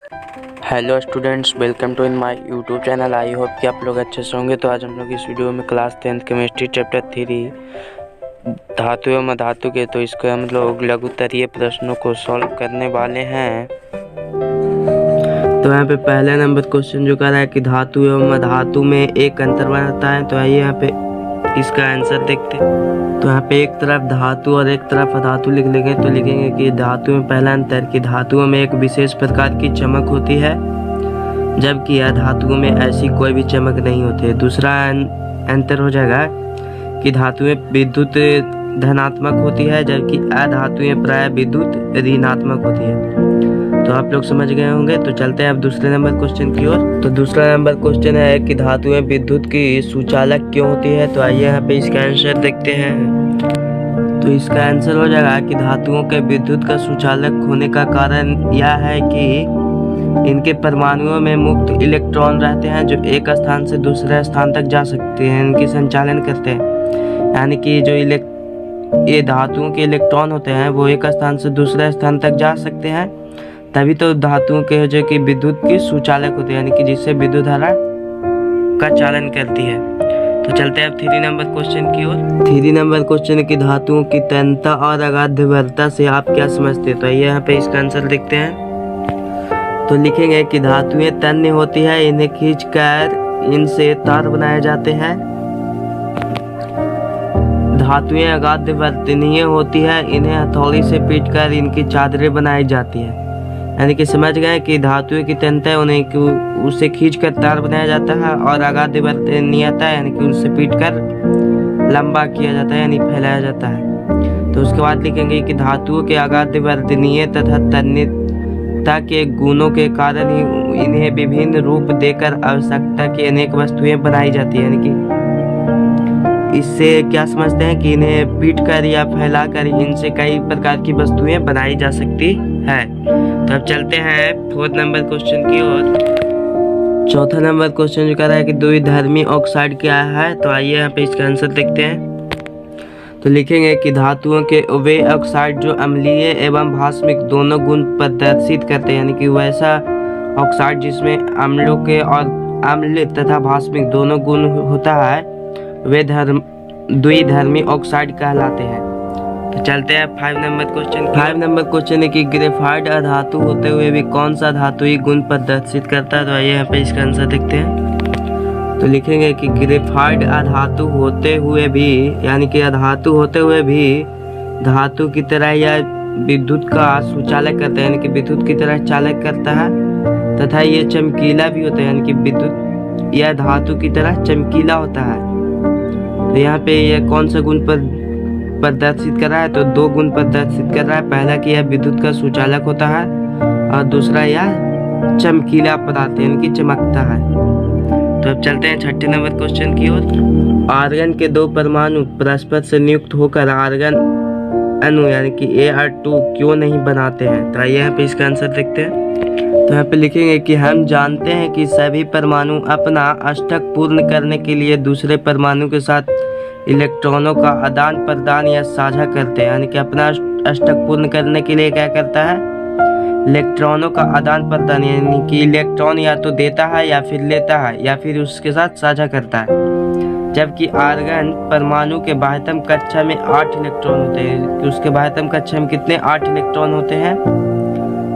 Hello students, welcome to in my YouTube channel. I hope कि आप लोग अच्छे से होंगे। तो आज हम लोग इस वीडियो में क्लास 10th केमिस्ट्री चैप्टर 3 धातु एवं अधातु के इसको हम लोग लघुत्तरीय प्रश्नों को सॉल्व करने वाले हैं। तो यहाँ पे पहला नंबर क्वेश्चन जो कर रहा है कि धातु एवं अधातु में एक अंतर बनता है। तो आइए यहाँ पे इसका आंसर देखते हैं। तो यहाँ पे एक तरफ धातु और एक तरफ अधातु लिख लेंगे। तो लिखेंगे कि धातु में पहला अंतर कि धातुओं में एक विशेष प्रकार की चमक होती है, जबकि अधातुओं में ऐसी कोई भी चमक नहीं होती है। दूसरा अंतर हो जाएगा कि धातुएं विद्युत धनात्मक होती है, जबकि अधातुएं प्राय विद्युत ऋणात्मक होती है। तो आप लोग समझ गए होंगे। तो चलते हैं अब दूसरे नंबर क्वेश्चन की ओर। तो दूसरा नंबर क्वेश्चन है कि धातुएं विद्युत की सुचालक क्यों होती है। तो आइए यहाँ पे इसका आंसर देखते हैं। तो इसका आंसर हो जाएगा कि धातुओं के विद्युत का सुचालक होने का कारण यह है कि इनके परमाणुओं में मुक्त इलेक्ट्रॉन रहते हैं, जो एक स्थान से दूसरे स्थान तक जा सकते हैं, इनकी संचालन करते हैं। यानी कि जो ये धातुओं के इलेक्ट्रॉन होते हैं वो एक स्थान से दूसरे स्थान तक जा सकते हैं, तभी तो धातुओं के जो कि विद्युत की सुचालक होते हैं, यानी कि जिससे विद्युत धारा का चालन करती है। तो चलते हैं अब 3 नंबर क्वेश्चन की ओर। 3 नंबर क्वेश्चन की धातुओं की तन्यता और अगाध्यवर्ता से आप क्या समझते हैं। तो आइए यहाँ पे इसका आंसर देखते हैं। तो लिखेंगे कि धातुएं तन्य होती है, इन्हें खींचकर इनसे तार बनाए जाते हैं। धातुएं अगाध्यवर्तनीय होती है, इन्हें हथौड़ी से पीटकर इनकी चादरें बनाई जाती है। यानी कि समझ गए कि धातुएं की तन्यता उन्हें उसे खींचकर तार बनाया जाता है, और अगाध्यवर्तनीयता यानी कि उनसे पीटकर लंबा किया जाता है, यानी फैलाया जाता है। तो उसके बाद लिखेंगे कि धातुओं के अगाध्यवर्तनीय तथा तन्यता के गुणों के कारण ही इन्हें विभिन्न रूप देकर आवश्यकता की अनेक वस्तुएं बनाई जाती है। यानी कि इससे क्या समझते हैं कि इन्हें पीटकर या फैलाकर इनसे कई प्रकार की वस्तुएं बनाई जा सकती है। तो अब चलते हैं 4th नंबर क्वेश्चन की ओर। चौथा नंबर क्वेश्चन जो कह रहा है कि द्विधर्मी ऑक्साइड क्या है। तो आइए यहाँ पे इसका आंसर देखते हैं। तो लिखेंगे कि धातुओं के वे ऑक्साइड जो अम्लीय एवं भास्मिक दोनों गुण प्रदर्शित करते हैं, यानी कि वैसा ऑक्साइड जिसमें अम्लों के और अम्ल तथा भास्मिक दोनों गुण होता है, वे द्विधर्मी ऑक्साइड कहलाते हैं। तो चलते हैं 5 नंबर क्वेश्चन। 5 नंबर क्वेश्चन है कि ग्रेफाइट अधातु होते हुए भी कौन सा धातुई गुण प्रदर्शित करता है। तो आइए यहाँ पे इसका आंसर देखते हैं। तो लिखेंगे कि ग्रेफाइट अधातु होते हुए भी, यानी कि अधातु होते हुए भी धातु की तरह यह विद्युत का सुचालक करता है, यानी कि विद्युत की तरह चालक करता है, तथा ये चमकीला भी होता है, यानी कि विद्युत यह धातु की तरह चमकीला होता है। तो यहाँ पे यह कौन सा गुण पर प्रदर्शित कर रहा है। तो 2 गुण प्रदर्शित कर रहा है। पहला कि यह विद्युत का सुचालक होता है, और दूसरा यह चमकीला पदार्थ यानी कि चमकता है। तो अब चलते हैं 6ठे नंबर क्वेश्चन की ओर। आर्गन के 2 परमाणु परस्पर संयुक्त होकर आर्गन अणु यानी कि Ar2 क्यों नहीं बनाते हैं। तो आइए यहाँ पे इसका आंसर देखते हैं। तो यहाँ पे लिखेंगे कि हम जानते हैं कि सभी परमाणु अपना अष्टक पूर्ण करने के लिए दूसरे परमाणु के साथ इलेक्ट्रॉनों का आदान प्रदान या साझा करते हैं। यानी कि अपना अष्टक पूर्ण करने के लिए क्या करता है, इलेक्ट्रॉनों का आदान प्रदान, यानी कि इलेक्ट्रॉन या तो देता है या फिर लेता है या फिर उसके साथ साझा करता है। जबकि आर्गन परमाणु के बाह्यतम कक्षा में 8 इलेक्ट्रॉन होते हैं। कि उसके बाह्यतम कक्षा में कितने 8 इलेक्ट्रॉन होते हैं,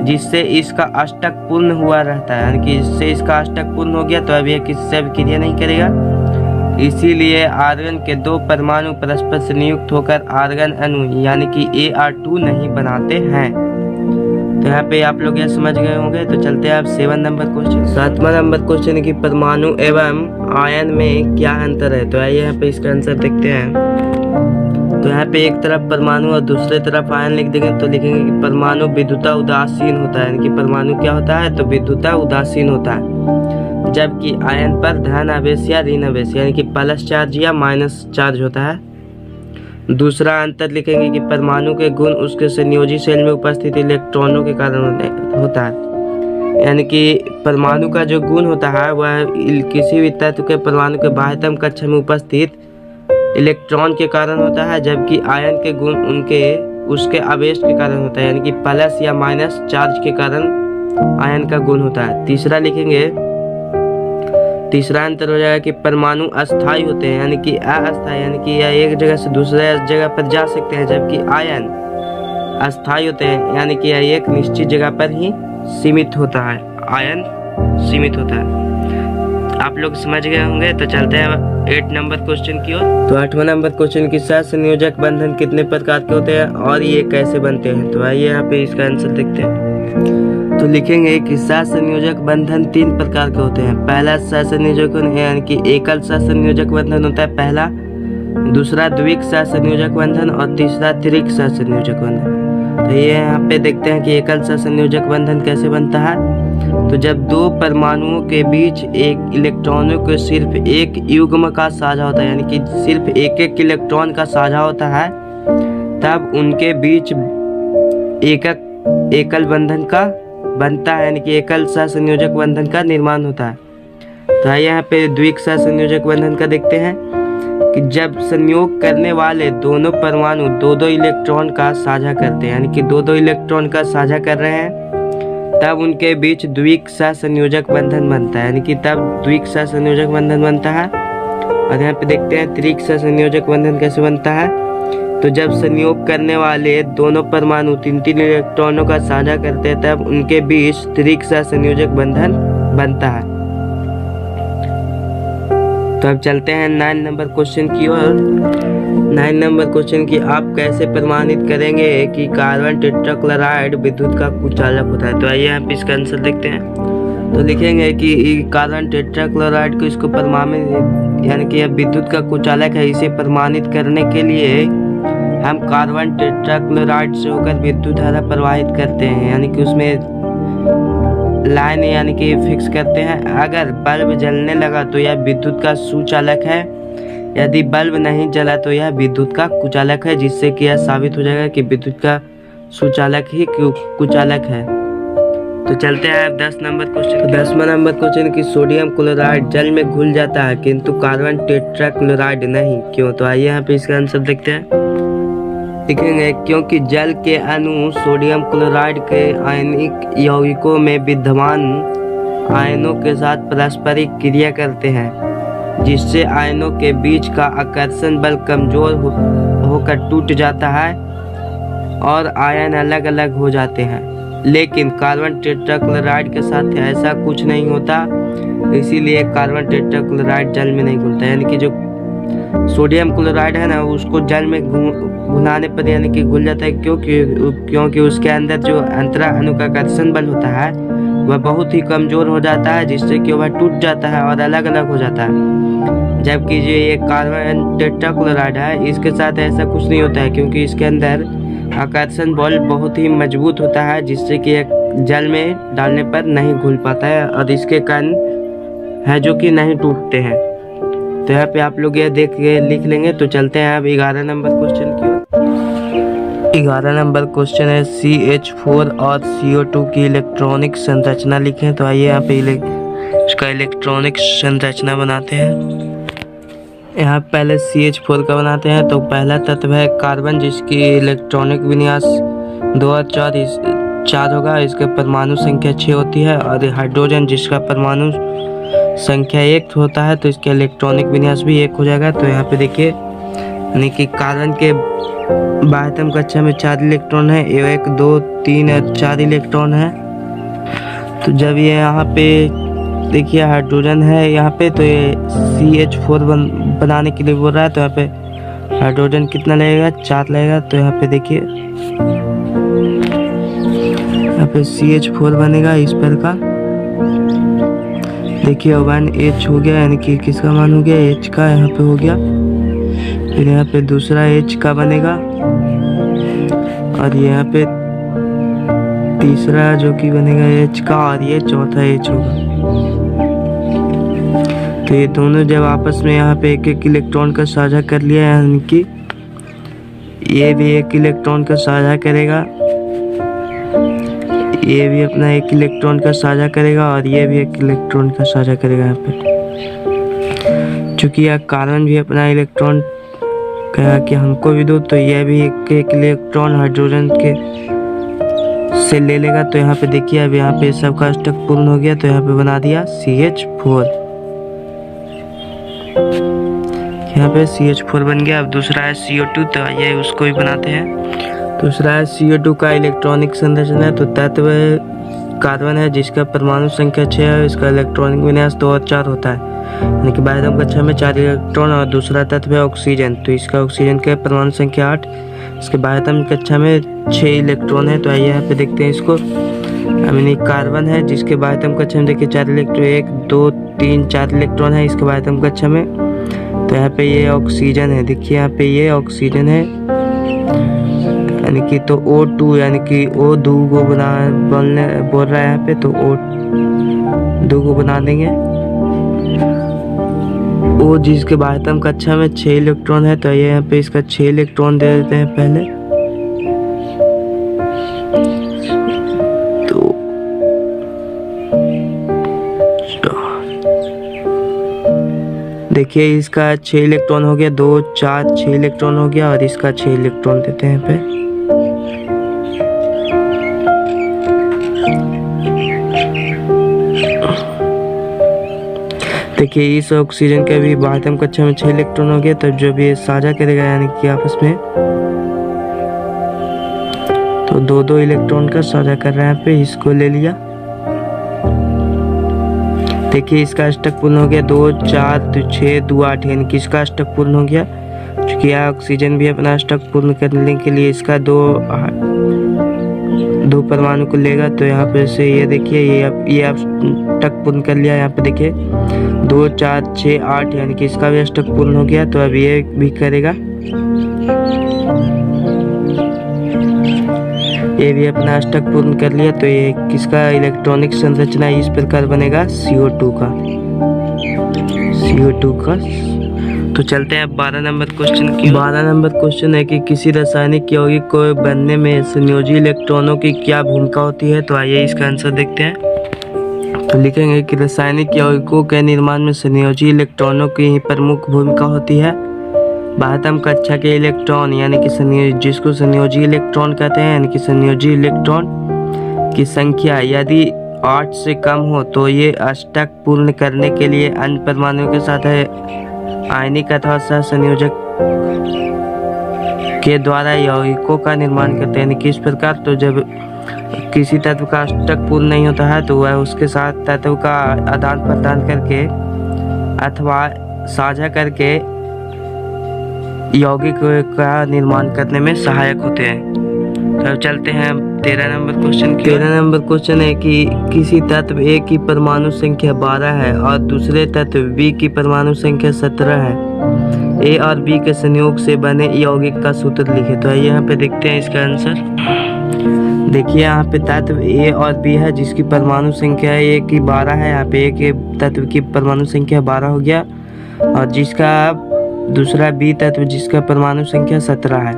जिससे इसका अष्टक पूर्ण हुआ रहता है। यानी कि इससे इसका अष्टक पूर्ण हो गया तो अब यह किससे अभिक्रिया नहीं करेगा। इसीलिए आर्गन के 2 परमाणु परस्पर संयुक्त होकर आर्गन अणु यानी कि Ar2 नहीं बनाते हैं। तो यहाँ पे आप लोग यह समझ गए होंगे। तो चलते हैं अब 7 नंबर क्वेश्चन। 7वां नंबर क्वेश्चन है कि परमाणु एवं आयन में क्या अंतर है। तो आइए यहाँ पे इसका आंसर देखते हैं। तो यहाँ पे एक तरफ परमाणु और दूसरे तरफ आयन लिख देंगे। तो लिखेंगे कि परमाणु विद्युता उदासीन होता है, यानी कि परमाणु क्या होता है, तो विद्युता उदासीन होता है, जबकि आयन पर धन आवेश या ऋण आवेश यानी कि प्लस चार्ज या माइनस चार्ज होता है। दूसरा अंतर लिखेंगे कि परमाणु के गुण उसके संयोजी सेल में उपस्थित इलेक्ट्रॉनों के कारण होता है। यानी कि परमाणु का जो गुण होता है वह किसी भी तत्व के परमाणु के बाह्यतम कक्षा में उपस्थित इलेक्ट्रॉन के कारण होता है, जबकि आयन के गुण उसके आवेश के कारण होता है, यानी कि प्लस या माइनस चार्ज के कारण आयन का गुण होता है। तीसरा लिखेंगे, तीसरा अंतर हो जाएगा कि परमाणु अस्थायी होते हैं यानी कि अस्थायी, यानी कि यह एक जगह से दूसरे जगह पर जा सकते हैं, जबकि आयन अस्थायी होते हैं यानी कि यह एक निश्चित जगह पर ही सीमित होता है। आयन सीमित होता है। आप लोग समझ गए होंगे। तो चलते हैं 8 नंबर क्वेश्चन की ओर। तो 8वां नंबर क्वेश्चन की सहसंयोजक बंधन कितने प्रकार के होते हैं और ये कैसे बनते हैं। तो आइए यहाँ पे इसका आंसर देखते हैं। तो लिखेंगे कि सहसंयोजक बंधन 3 प्रकार के होते हैं। पहला सहसंयोजक यानी कि एकल सहसंयोजक बंधन होता है पहला, दूसरा द्विक सहसंयोजक बंधन और तीसरा त्रिक सहसंयोजक बंधन। तो ये यहाँ पे देखते हैं कि एकल सहसंयोजक बंधन कैसे बनता है। तो जब दो परमाणुओं के बीच एक इलेक्ट्रॉनों के सिर्फ एक युग्म का साझा होता है, यानी कि सिर्फ एक एक इलेक्ट्रॉन का साझा होता है, तब उनके बीच एकल बंधन का बनता है, यानी कि एकल सहसंयोजक बंधन का निर्माण होता है। तो आइए यहाँ पे द्विक सहसंयोजक बंधन का देखते हैं कि जब संयोग करने वाले दोनों परमाणु दो दो इलेक्ट्रॉन का साझा करते हैं, यानी कि दो दो इलेक्ट्रॉन का साझा कर रहे हैं, तब उनके बीच द्विक सहसंयोजक बंधन बनता है, यानी कि तब द्विक सहसंयोजक बंधन बनता है। और यहाँ पे देखते हैं त्रिक सहसंयोजक बंधन कैसे बनता है। तो जब संयोग करने वाले दोनों परमाणु 3-3 इलेक्ट्रॉनों का साझा करते हैं, तब उनके बीच त्रिक सहसंयोजक बंधन बनता है। तो अब चलते हैं 9 नंबर क्वेश्चन की ओर। 9 नंबर क्वेश्चन की आप कैसे प्रमाणित करेंगे कि कार्बन टेट्राक्लोराइड विद्युत का कुचालक होता है। तो आइए यहाँ पे इसका आंसर देखते हैं। तो लिखेंगे कि कार्बन टेट्राक्लोराइड को इसको प्रमाणित यानी कि यह विद्युत का कुचालक है, इसे प्रमाणित करने के लिए हम कार्बन टेट्राक्लोराइड से होकर विद्युत धारा प्रवाहित करते हैं, यानी कि उसमें लाइन यानी कि फिक्स करते हैं। अगर बल्ब जलने लगा तो यह विद्युत का सुचालक है, यदि बल्ब नहीं जला तो यह विद्युत का कुचालक है, जिससे कि यह साबित हो जाएगा कि विद्युत का सुचालक ही कुचालक है। तो चलते हैं 10 नंबर क्वेश्चन। 10वां नंबर क्वेश्चन की सोडियम क्लोराइड जल में घुल जाता है किंतु कार्बन टेट्राक्लोराइड नहीं, क्यों। तो आइए यहाँ पे इसका आंसर देखते हैं। लिखेंगे क्योंकि जल के अणु सोडियम क्लोराइड के आयनिक यौगिकों में विद्यमान आयनों के साथ पारस्परिक क्रिया करते हैं, जिससे आयनों के बीच का आकर्षण बल कमजोर होकर टूट जाता है और आयन अलग अलग हो जाते हैं। लेकिन कार्बन टेट्राक्लोराइड के साथ ऐसा कुछ नहीं होता, इसीलिए कार्बन टेट्राक्लोराइड जल में नहीं घुलता। यानी कि जो सोडियम क्लोराइड है ना, उसको जल में घुलाने पर यानी कि घुल जाता है, क्योंकि उसके अंदर जो अंतरा अनुकाकर्षण बल होता है वह बहुत ही कमजोर हो जाता है, जिससे कि वह टूट जाता है और अलग अलग हो जाता है। जबकि जो ये कार्बन टेट्राक्लोराइड है, इसके साथ ऐसा कुछ नहीं होता है, क्योंकि इसके अंदर आकर्षण बल बहुत ही मजबूत होता है, जिससे कि एक जल में डालने पर नहीं घुल पाता है और इसके कण है जो कि नहीं टूटते हैं। तो यहाँ पे आप लोग यह देख के लिख लेंगे। तो चलते हैं अब 11 नंबर क्वेश्चन की ओर। 11 नंबर क्वेश्चन है CH4 और CO2 की इलेक्ट्रॉनिक संरचना लिखें। तो आइए यहाँ पे इसका इलेक्ट्रॉनिक संरचना बनाते हैं। यहाँ पहले CH4 का बनाते हैं। तो पहला तत्व है कार्बन, जिसकी इलेक्ट्रॉनिक विन्यास 2 और 4 होगा। इसके परमाणु संख्या 6 होती है। और हाइड्रोजन, जिसका परमाणु संख्या 1 होता है, तो इसके इलेक्ट्रॉनिक विन्यास भी 1 हो जाएगा। तो यहाँ पे देखिए, यानी कि कार्बन के बाह्यतम कक्षा में 4 इलेक्ट्रॉन है, 1 2 3 और 4 इलेक्ट्रॉन है। तो जब ये यहाँ पे देखिए हाइड्रोजन है यहाँ पे, तो ये CH4 बनाने के लिए बोल रहा है। तो यहाँ पे हाइड्रोजन कितना लगेगा, 4 लगेगा। तो यहाँ पे देखिए, यहाँ पे CH4 बनेगा इस पर का। देखिए 1H हो गया, यानी कि किसका मान हो गया, H का यहाँ पे हो गया। फिर यहाँ पे दूसरा H का बनेगा और यहाँ पे तीसरा जो कि बनेगा H का, और ये चौथा H होगा। तो ये दोनों जब आपस में यहाँ पे एक एक इलेक्ट्रॉन का साझा कर लिया, यानी कि ये भी एक इलेक्ट्रॉन का साझा करेगा, ये भी अपना एक इलेक्ट्रॉन का साझा करेगा और ये भी एक इलेक्ट्रॉन का साझा करेगा। यहाँ पे चूंकि यह कार्बन भी अपना इलेक्ट्रॉन कहा कि हमको भी दो, तो यह भी एक इलेक्ट्रॉन हाइड्रोजन के से ले लेगा। तो यहाँ पे देखिए अब यहाँ पे सबका अष्टक पूर्ण हो गया, तो यहाँ पे बना दिया CH4। यहाँ पे CH4 बन गया। अब दूसरा है CO2, तो आइए उसको भी बनाते हैं। दूसरा है CO2 का इलेक्ट्रॉनिक संरचना है। तो तत्व कार्बन है जिसका परमाणु संख्या 6 है, इसका इलेक्ट्रॉनिक विन्यास 2 और 4 होता है, यानी कि बाह्यतम कक्षा में 4 इलेक्ट्रॉन। और दूसरा तत्व है ऑक्सीजन, तो इसका ऑक्सीजन का परमाणु संख्या 8, इसके बाह्यतम कक्षा में 6 इलेक्ट्रॉन है। तो आइए यहाँ पे देखते हैं इसको। यानी कार्बन है जिसके बाह्यतम कक्षा में देखिए 4 इलेक्ट्रॉन, 1 2 3 4 इलेक्ट्रॉन है इसके बाह्यतम कक्षा में। तो यहाँ पे ये ऑक्सीजन है, देखिए यहाँ पे ये ऑक्सीजन है, यानी कि तो O2 यानी कि O2 को बोल रहा है यहाँ पे, तो O2 को बना देंगे। O जिसके बाह्यतम कक्षा में 6 इलेक्ट्रॉन है, तो ये यहाँ पे इसका 6 इलेक्ट्रॉन दे देते हैं पहले। तो देखिए इसका 6 इलेक्ट्रॉन हो गया, 2 4 6 इलेक्ट्रॉन हो गया, और इसका 6 इलेक्ट्रॉन देते हैं पे। देखिए इस ऑक्सीजन के भी बाह्यतम कक्षा में 6 इलेक्ट्रॉन हो गया, तो जब ये साझा करेगा यानी कि आपस में, तो 2 इलेक्ट्रॉन का साझा कर रहा है यहाँ पे, इसको ले लिया। देखिए इसका अष्टक पूर्ण हो गया, 2 4 6 2 8, यानी कि इसका अष्टक पूर्ण हो गया। चूंकि ऑक्सीजन भी अपना अष्टक पूर्ण करने के लिए इसका 2 परमाणु को लेगा, तो यहाँ पे से ये देखिए ये अष्टक पूर्ण कर लिया। यहाँ पे देखिए 2 4 6 8, यानी कि इसका भी अष्टक पूर्ण हो गया। तो अब ये भी करेगा, ये भी अपना अष्टक पूर्ण कर लिया। तो ये किसका इलेक्ट्रॉनिक संरचना इस प्रकार बनेगा, CO2 का। तो चलते हैं 12 नंबर क्वेश्चन की। 12 नंबर क्वेश्चन है कि किसी रासायनिक यौगिक को बनने में संयोजी इलेक्ट्रॉनों की क्या भूमिका होती है। तो आइए इसका आंसर देखते हैं। तो लिखेंगे कि रासायनिक यौगिकों के निर्माण में संयोजी इलेक्ट्रॉनों की ही प्रमुख भूमिका होती है। बाह्यतम कक्षा के इलेक्ट्रॉन यानी कि जिसको संयोजी इलेक्ट्रॉन कहते हैं, यानी कि संयोजी इलेक्ट्रॉन की संख्या यदि 8 से कम हो तो ये अष्टक पूर्ण करने के लिए अन्य परमाणुओं के साथ आयनिक अथवा सहसंयोजक के द्वारा यौगिकों का निर्माण करते हैं। किस प्रकार, तो जब किसी तत्व का अष्टक पूर्ण नहीं होता है तो वह उसके साथ तत्व का आदान प्रदान करके अथवा साझा करके यौगिक का निर्माण करने में सहायक होते हैं। तो चलते हैं 13 नंबर क्वेश्चन की। 13 नंबर क्वेश्चन है कि किसी तत्व A की परमाणु संख्या 12 है और दूसरे तत्व B की परमाणु संख्या 17 है। A और B के संयोग से बने यौगिक का सूत्र लिखे। तो यहाँ पे देखते हैं इसका आंसर। देखिए यहाँ पे तत्व A और B है जिसकी परमाणु संख्या A की 12 है। यहाँ पे A के तत्व की परमाणु संख्या 12 हो गया, और जिसका दूसरा B तत्व जिसका परमाणु संख्या 17 है।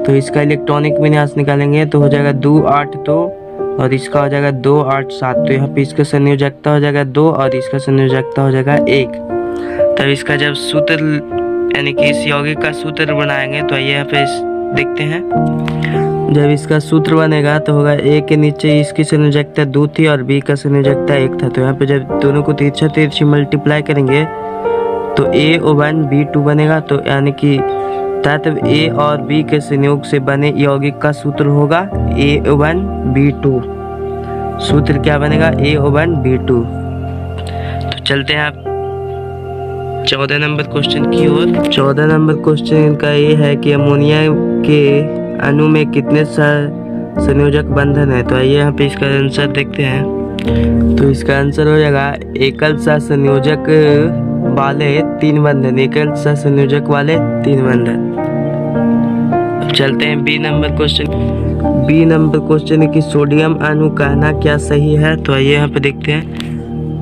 तो इसका इलेक्ट्रॉनिक विन्यास निकालेंगे तो हो जाएगा 2 8 2, और इसका हो जाएगा 2 8 7। तो यहाँ पे इसका संयोजकता हो जाएगा 2 और इसका संयोजकता हो जाएगा 1। तब इसका जब सूत्र यानी कि इस यौगिक का सूत्र बनाएंगे तो ये यहाँ पे देखते हैं। जब इसका सूत्र बनेगा तो होगा A के नीचे इसकी संयोजकता 2 थी और B का संयोजकता 1 था। तो यहाँ पे जब दोनों को तिरछी मल्टीप्लाई करेंगे तो A1 B2 बनेगा। तो यानी कि तत्व A और B के संयोग से बने यौगिक का सूत्र होगा A1 B2। सूत्र क्या बनेगा, A1 B2। तो चलते हैं आप 14 नंबर क्वेश्चन की ओर। 14 नंबर क्वेश्चन का ये है कि अमोनिया के अणु में कितने संयोजक बंधन है। तो आइए यहाँ पे इसका आंसर देखते हैं। तो इसका आंसर हो जाएगा एकल सहसंयोजक वाले 3 बंधन, एकल सहसंयोजक वाले 3 बंधन। चलते हैं B number question. B number question है कि सोडियम अणु कहना क्या सही है। तो आइए यहाँ पे देखते हैं।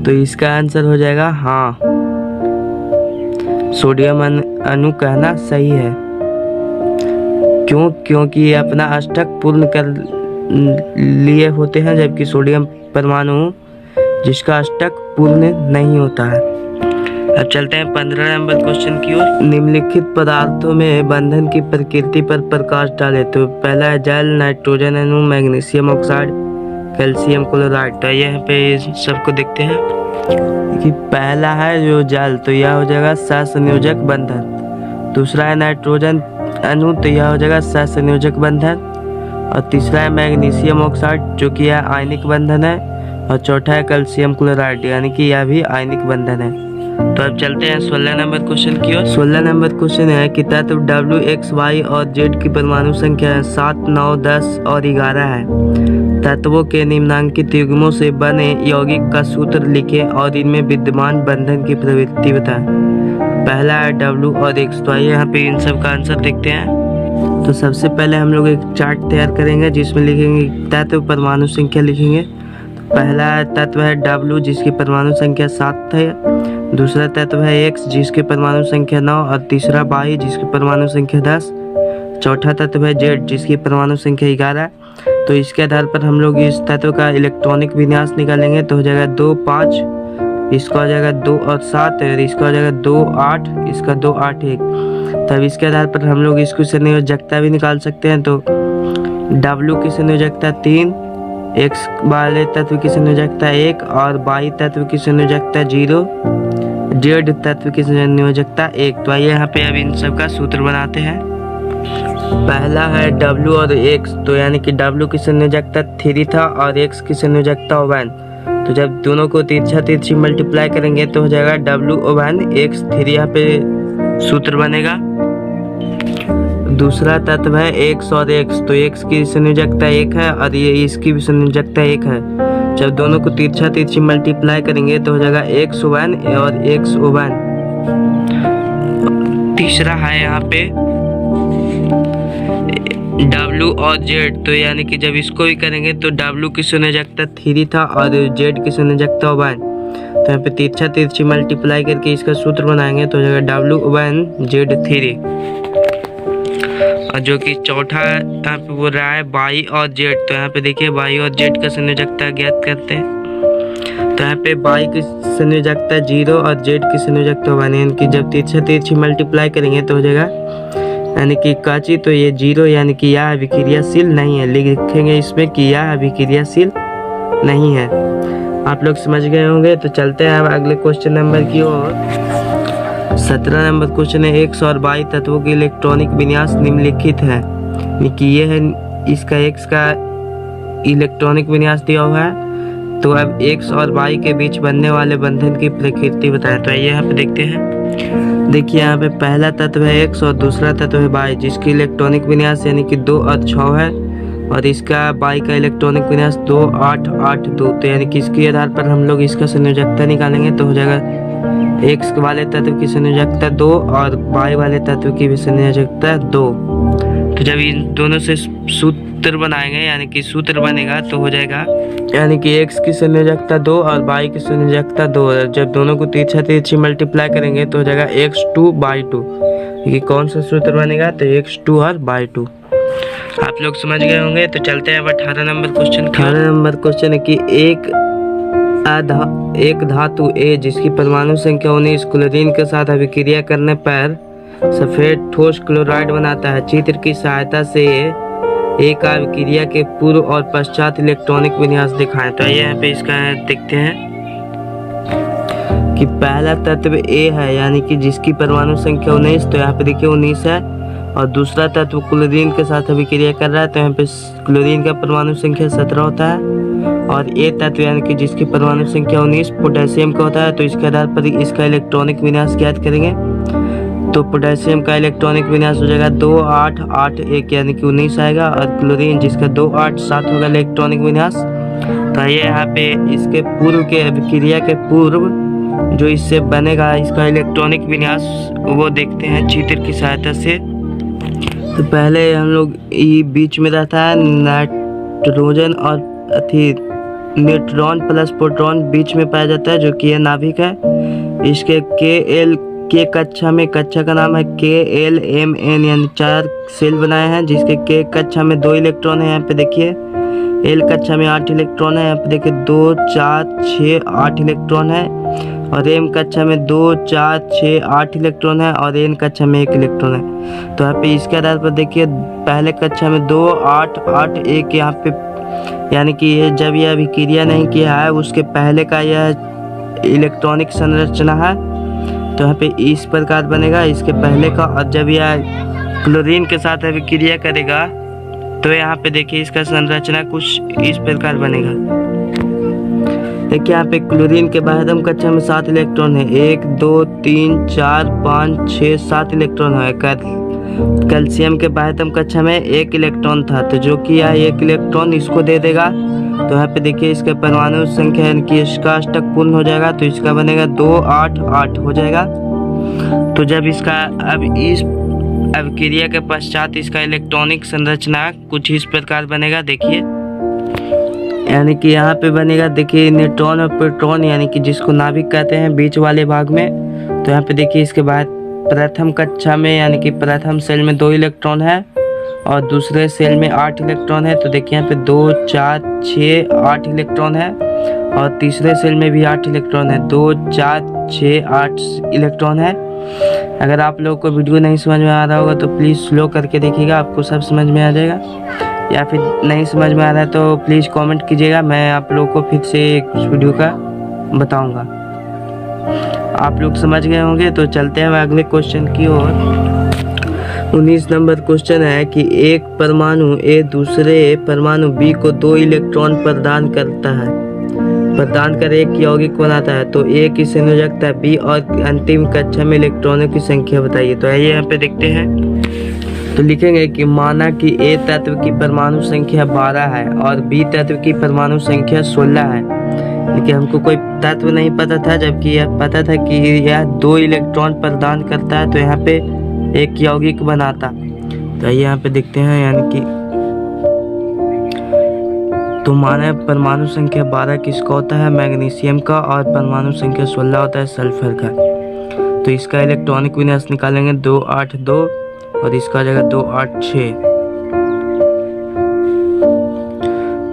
तो इसका आंसर हो जाएगा हाँ, सोडियम अणु कहना सही है। क्यों? क्योंकि ये अपना अष्टक पूर्ण कर लिए होते हैं, जबकि सोडियम परमाणु जिसका अष्टक पूर्ण नहीं होता है। अब चलते हैं 15 नंबर क्वेश्चन की ओर। निम्नलिखित पदार्थों में बंधन की प्रकृति पर प्रकाश डाले। तो पहला है जल, नाइट्रोजन अणु, मैग्नीशियम ऑक्साइड, कैल्शियम क्लोराइड। तो यहाँ पे सबको देखते हैं कि पहला है जो जल, तो यह हो जाएगा सहसंयोजक बंधन। दूसरा है नाइट्रोजन अणु, तो यह हो जाएगा सहसंयोजक बंधन। और तीसरा है मैग्नीशियम ऑक्साइड जो कि यह आयनिक बंधन है। और चौथा है कैल्शियम क्लोराइड यानी कि यह भी आयनिक बंधन है। तो अब चलते हैं 16 नंबर क्वेश्चन की ओर। 16 नंबर क्वेश्चन है कि तत्व W, X, Y और Z की परमाणु संख्या 7, 9, 10 और 11 है। तत्वों के निम्नांकित युग्मों से बने यौगिक का सूत्र लिखें और इनमें विद्यमान बंधन की प्रवृत्ति बताएं। पहला है W और X। तो आइए यहाँ पे इन सब का आंसर देखते हैं। तो सबसे पहले हम लोग एक चार्ट तैयार करेंगे जिसमें लिखेंगे तत्व परमाणु संख्या लिखेंगे। तो पहला तत्व है W जिसकी परमाणु संख्या 7 है। दूसरा तत्व है X जिसकी परमाणु संख्या 9 और तीसरा Y जिसकी परमाणु संख्या 10। चौथा तत्व है Z जिसकी परमाणु संख्या 11। तो इसके आधार पर हम लोग इस तत्व का इलेक्ट्रॉनिक विन्यास निकालेंगे। तो हो जाएगा 2, 5, इसका हो जाएगा 2 और 7 और इसका हो जाएगा 2, 8, इसका 2, 8, 1। तब इसके आधार पर हम लोग इसकी संयोजकता भी निकाल सकते हैं। तो W की संयोजकता 3, X वाले तत्व की संयोजकता 1 और Y तत्व की संयोजकता 0, Z तत्व की संयोजकता 1। तो आइए यहाँ पे अब इन सब का सूत्र बनाते हैं। पहला है W और X। तो यानी कि W की संयोजकता 3 था और X की संयोजकता 1। तो जब दोनों को तिरछा तिरछी मल्टीप्लाई करेंगे तो हो जाएगा W/X3 यहाँ पे सूत्र बनेगा। दूसरा तत्व है X और X। तो X की संयोजकता 1 है और ये इसकी भी संयोजकता 1 है। जब दोनों को तिरछा तिरछी मल्टीप्लाई करेंगे तो हो जाएगा X1 और X1। तीसरा है यहाँ पे W और Z। तो यानी कि जब इसको भी करेंगे तो W की संयोजकता 3 था और Z की संयोजकता 1। तो यहाँ पे तिरछा तिरछी मल्टीप्लाई करके इसका सूत्र बनाएंगे तो हो जाएगा W1Z3। और जो कि चौथा यहाँ पे बोल रहा है Y और Z। तो यहाँ पे देखिए Y और Z का संयोजकता ज्ञात करते हैं। तो यहाँ पे Y की संयोजकता 0 और Z की संयोजकता 1। यानी कि जब तिरछा तिरछी मल्टीप्लाई करेंगे तो हो जाएगा यानी कि काची। तो ये 0 यानी कि यह अभिक्रियाशील नहीं है। लिखेंगे इसमें कि यह अभिक्रियाशील नहीं है। आप लोग समझ गए होंगे। तो चलते हैं अब अगले क्वेश्चन नंबर की ओर। 17 नंबर क्वेश्चन है X और Y तत्वों के इलेक्ट्रॉनिक विन्यास निम्नलिखित है। कि ये है इसका X का इलेक्ट्रॉनिक विन्यास दिया हुआ है। तो अब X और Y के बीच बनने वाले बंधन की प्रकृति बताएं। तो आइए यहाँ पे देखते हैं। देखिए यहाँ पे पहला तत्व है X और दूसरा तत्व है Y जिसकी इलेक्ट्रॉनिक विन्यास यानी कि 2 और 6 है। और इसका Y का इलेक्ट्रॉनिक विन्यास 2, 8, 8, 2। तो यानी कि इसके आधार पर हम लोग इसका संयोजकता निकालेंगे। तो हो जाएगा X वाले तत्व की संयोजकता 2 और Y वाले तत्व की भी संयोजकता 2। तो जब इन दोनों से सूत्र बनाएंगे यानी कि सूत्र बनेगा तो हो जाएगा यानी कि X की संयोजकता 2 और Y की संयोजकता 2। जब दोनों को तिरछा तिरछी मल्टीप्लाई करेंगे तो हो जाएगा X2/2। ये कौन सा सूत्र बनेगा? तो X2 और Y2। आप लोग समझ गए होंगे। तो चलते हैं अब 18 नंबर क्वेश्चन। 18 नंबर क्वेश्चन है कि एक धातु A जिसकी परमाणु संख्या 19 क्लोरीन के साथ अभिक्रिया करने पर सफेद ठोस क्लोराइड बनाता है। चित्र की सहायता से एक अभिक्रिया के पूर्व और पश्चात इलेक्ट्रॉनिक विन्यास दिखाएं। तो आइए यहाँ पे इसका देखते हैं कि पहला तत्व A है यानी कि जिसकी परमाणु संख्या 19। तो यहाँ पे देखिए 19 है। और दूसरा तत्व क्लोरीन के साथ अभिक्रिया कर रहा है। तो यहाँ पे क्लोरीन का परमाणु संख्या 17 होता है। और A तत्व यानी कि जिसकी परमाणु संख्या 19 पोटेशियम का होता है। तो इसके आधार पर इसका इलेक्ट्रॉनिक विन्यास ज्ञात करेंगे। तो पोटेशियम का इलेक्ट्रॉनिक विन्यास हो जाएगा 2, 8, 8, 1 यानी कि 19 आएगा। और क्लोरीन जिसका 2, 8, 7 होगा इलेक्ट्रॉनिक विन्यास। तो ये यहाँ पे इसके पूर्व के अभिक्रिया के पूर्व जो इससे बनेगा इसका इलेक्ट्रॉनिक विन्यास वो देखते हैं चित्र की सहायता से। तो पहले हम लोग ये बीच में रहता है नाइट्रोजन और न्यूट्रॉन प्लस प्रोटॉन बीच में पाया जाता है जो कि यह नाभिक है। इसके के कक्षा में कक्षा का नाम है KLMN यानी 4 सेल बनाए हैं जिसके K कक्षा में 2 इलेक्ट्रॉन है। यहाँ पे देखिए L कक्षा में 8 इलेक्ट्रॉन है। यहाँ पे देखिए 2, 4, 6, 8 इलेक्ट्रॉन है। और m कक्षा में 2, 4, 6, 8 इलेक्ट्रॉन है और n कक्षा में 1 इलेक्ट्रॉन है। तो यहाँ पे इसके आधार पर देखिए पहले कक्षा में 2, 8, 8, 1 यहाँ पे, यानी कि ये जब यह अभिक्रिया नहीं किया है उसके पहले का यह इलेक्ट्रॉनिक संरचना है। तो यहाँ पे इस प्रकार बनेगा इसके पहले का, और जब यह क्लोरीन के साथ अभिक्रिया करेगा तो यहाँ पे देखिए इसका संरचना कुछ इस प्रकार बनेगा। देखिए यहाँ पे क्लोरीन के बाह्यतम कक्षा में 7 इलेक्ट्रॉन है, 1, 2, 3, 4, 5, 6, 7 इलेक्ट्रॉन है। कैल्शियम के बाह्यतम कक्षा में 1 इलेक्ट्रॉन था, तो जो कि यह 1 इलेक्ट्रॉन इसको दे देगा। तो यहाँ पे देखिए इसका परमाणु संख्या यानी कि इसका अष्टक पूर्ण हो जाएगा, तो इसका बनेगा 2, 8, 8 हो जाएगा। तो जब इसका अब इस अभिक्रिया के पश्चात इसका इलेक्ट्रॉनिक संरचना कुछ इस प्रकार बनेगा। देखिए यानी कि यहाँ पे बनेगा, देखिए न्यूट्रॉन और प्रोटॉन यानी कि जिसको नाभिक कहते हैं बीच वाले भाग में। तो यहाँ पे देखिए इसके बाद प्रथम कक्षा में यानी कि प्रथम सेल में 2 इलेक्ट्रॉन है और दूसरे सेल में 8 इलेक्ट्रॉन है। तो देखिए यहाँ पे 2, 4, 6, 8 इलेक्ट्रॉन है और तीसरे सेल में भी 8 इलेक्ट्रॉन है, 2, 4, 6, 8 इलेक्ट्रॉन है। अगर आप लोगों को वीडियो नहीं समझ में आ रहा होगा तो प्लीज़ स्लो करके देखिएगा, आपको सब समझ में आ जाएगा। या फिर नहीं समझ में आ रहा है तो प्लीज़ कमेंट कीजिएगा, मैं आप लोगों को फिर से इस वीडियो का बताऊंगा। आप लोग समझ गए होंगे। तो चलते हैं अगले क्वेश्चन की ओर। 19 नंबर क्वेश्चन है कि एक परमाणु ए दूसरे परमाणु बी को 2 इलेक्ट्रॉन प्रदान कर एक यौगिक बनाता है। तो ए की संयोजकता बी और अंतिम कक्षा में इलेक्ट्रॉनों की संख्या बताइए। तो आइए यहाँ पे देखते हैं। तो लिखेंगे कि माना कि ए तत्व की परमाणु संख्या 12 है और बी तत्व की परमाणु संख्या 16 है, लेकिन हमको कोई तत्व नहीं पता था, जबकि यह पता था कि यह 2 इलेक्ट्रॉन प्रदान करता है, तो यहाँ पे एक यौगिक बनाता। तो यहाँ पे देखते हैं, यानी कि तो माना परमाणु संख्या 12 किसका होता है, मैग्नीशियम का, और परमाणु संख्या 16 होता है सल्फर का। तो इसका इलेक्ट्रॉनिक विन्यास निकालेंगे 2, 8, 2 और इसका जगह 2, 8, 6।